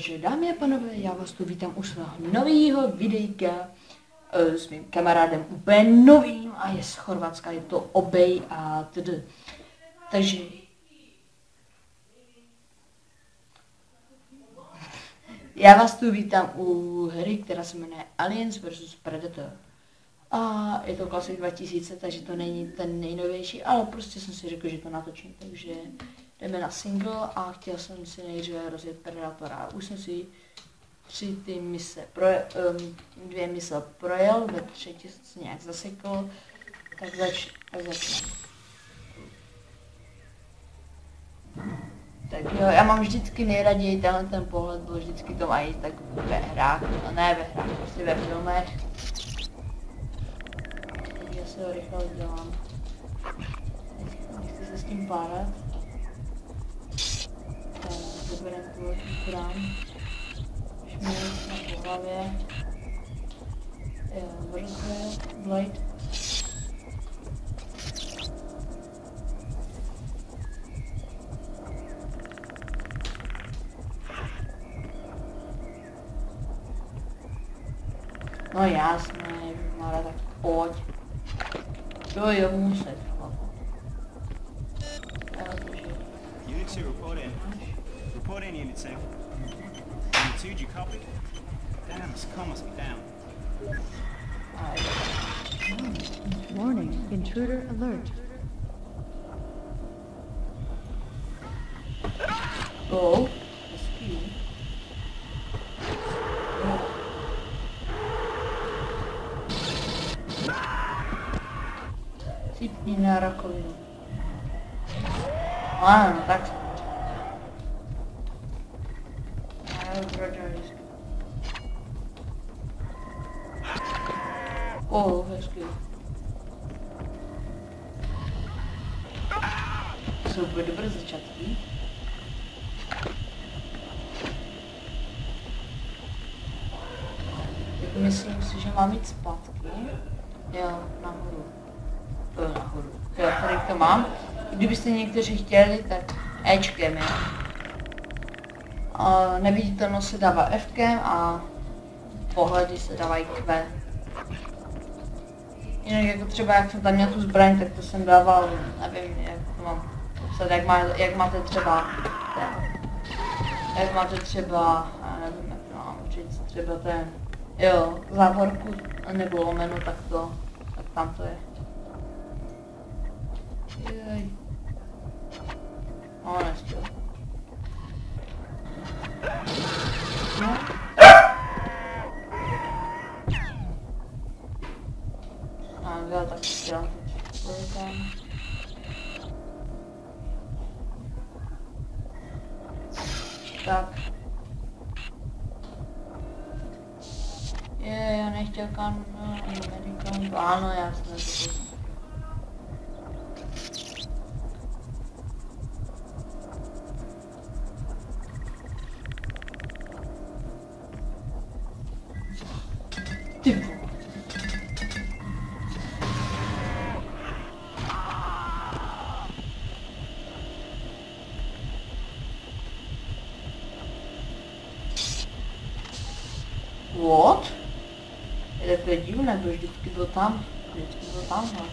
Takže dámy a panové, já vás tu vítám u svého nového videjka s mým kamarádem úplně novým a je z Chorvatska, je to Obej a td. Takže já vás tu vítám u hry, která se jmenuje Aliens vs Predator. A je to klasik 2000, takže to není ten nejnovější, ale prostě jsem si řekl, že to natočím, takže jdeme na single a chtěl jsem si nejdříve rozjet Predatora. Už jsem si dvě mise projel, ve třetí jsem se nějak zasekl, tak začneme. Tak jo, já mám vždycky nejraději ten pohled, byl vždycky to mají tak ve hrách, no ne ve hrách, prostě ve filmech. Já se ho rychle udělám. Nechci se s tím párat. Tak, zaberem tu krám. Šmík na po hlavě. Vrze, blade. No jasné, Mara, tak pojď. Jo, muset, chlapo. Unit 2, report in. Report in, Unit 2. Unit 2, do you copy? Damn, this car must be down. Warning, intruder alert. Oh, cipni na rakovinu. Ano, tak. Hezky. Super, dobré začátky. Tak myslím si, že mám jít zpátky. Jo, nahoru. Nahoru. Jo, tady to mám. Kdybyste někteří chtěli, tak Ečkem, jo. Neviditelnost se dává Fkem a pohledy se dávají Q. Jinak jako třeba, jak jsem tam měl tu zbraň, tak to jsem dával, nevím, jak to mám popsat, jak máte třeba nevím, jak to mám říct, třeba ten, jo, závorku nebo lomeno, tak tam to je. Jej. No, nestihl. No. Já tak dělám tam. Tak. Já nechtěl Amerikan. Ano, jasné, to typu. What? Je to divné, protože vždycky byl tam. Vždycky byl tamhle.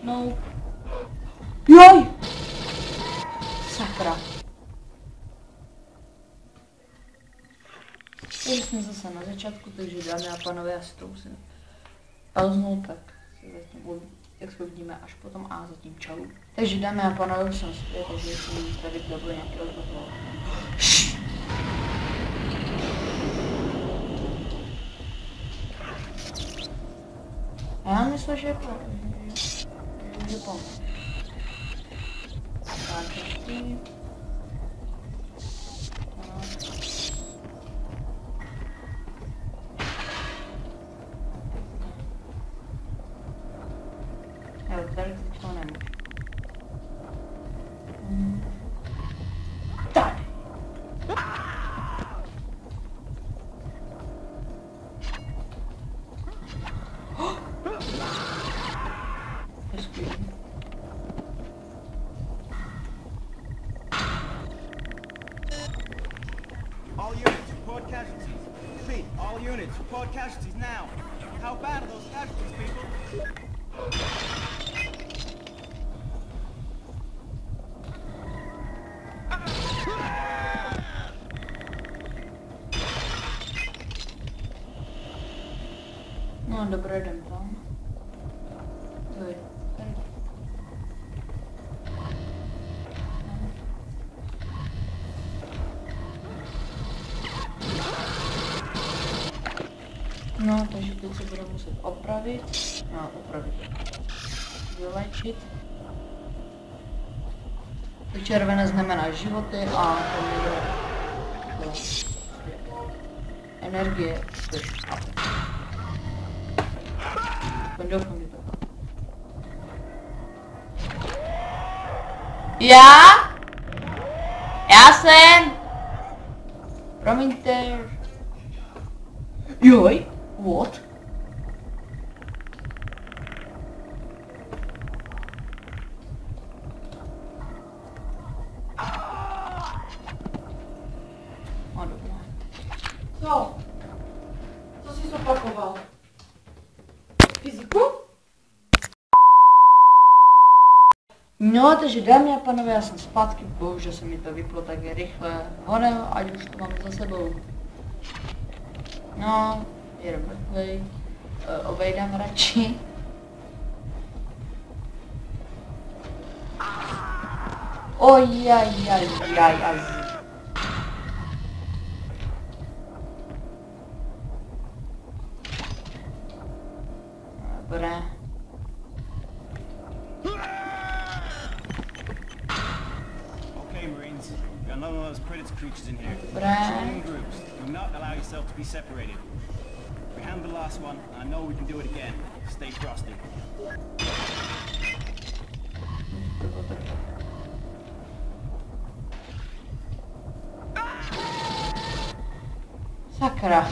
No. Joj! Sakra. Teď jsme zase na začátku, takže dámy a pánové, já si to musím pauznout, tak se zatím jak se uvidíme až potom a zatím čau. Takže dámy a pánové, už jsem zpět, takže jsem tady dobil nějaký rozhovor. A já myslím, že pomůže. Tak, ještě. Jo, tady to nemůžu. Tady. Hezký. All units, report casualties now. How bad are those casualties, people? No dobré, jdem tam. To je tady. No, takže teď se budeme muset opravit. No, opravit. Vylečit. To červené znamená životy a to je energie. Doufám, že to. Já jsem. Promiňte. Joj, what? No dobré. Co? Co jsi zopakoval? Fyziku? No, takže dámy a pánové, já jsem zpátky, bohužel se mi to vyplo tak rychle. Honem, ať už to máme za sebou. No, jedem mrtvej. Obejdám radši. Ojajajajaj. Dobré. Okay, Marines. We've got none of those predator creatures in here. Dobré. Join in groups. Do not allow yourself to be separated. We handled the last one, and I know we can do it again. Stay frosty. Sakra.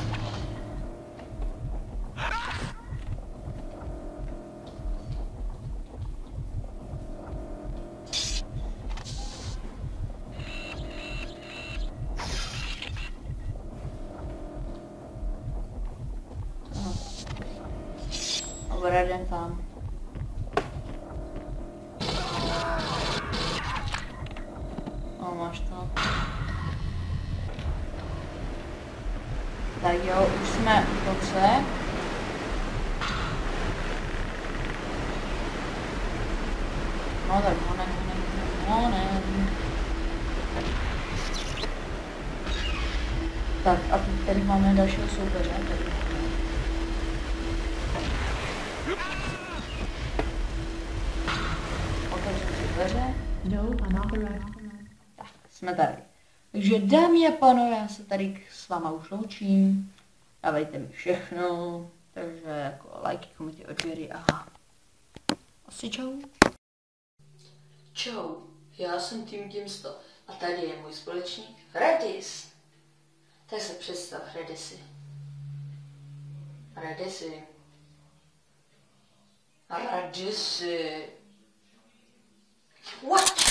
Dobré, jdem tam. No, máš to. Tak jo, už jsme u konce. No tak honem. Tak a teď tady máme dalšího soupeře. Otevřeme si dveře. No unauthorized. Tak, jsme tady. Takže dámy a pánové, já se tady s váma už loučím. Dávejte mi všechno. Takže jako lajky, komenty, odběry a asi čau. Čau, já jsem Tým Timsto a tady je můj společník Redis. Tak se představ, Redisi. Redisi. Redisi. What?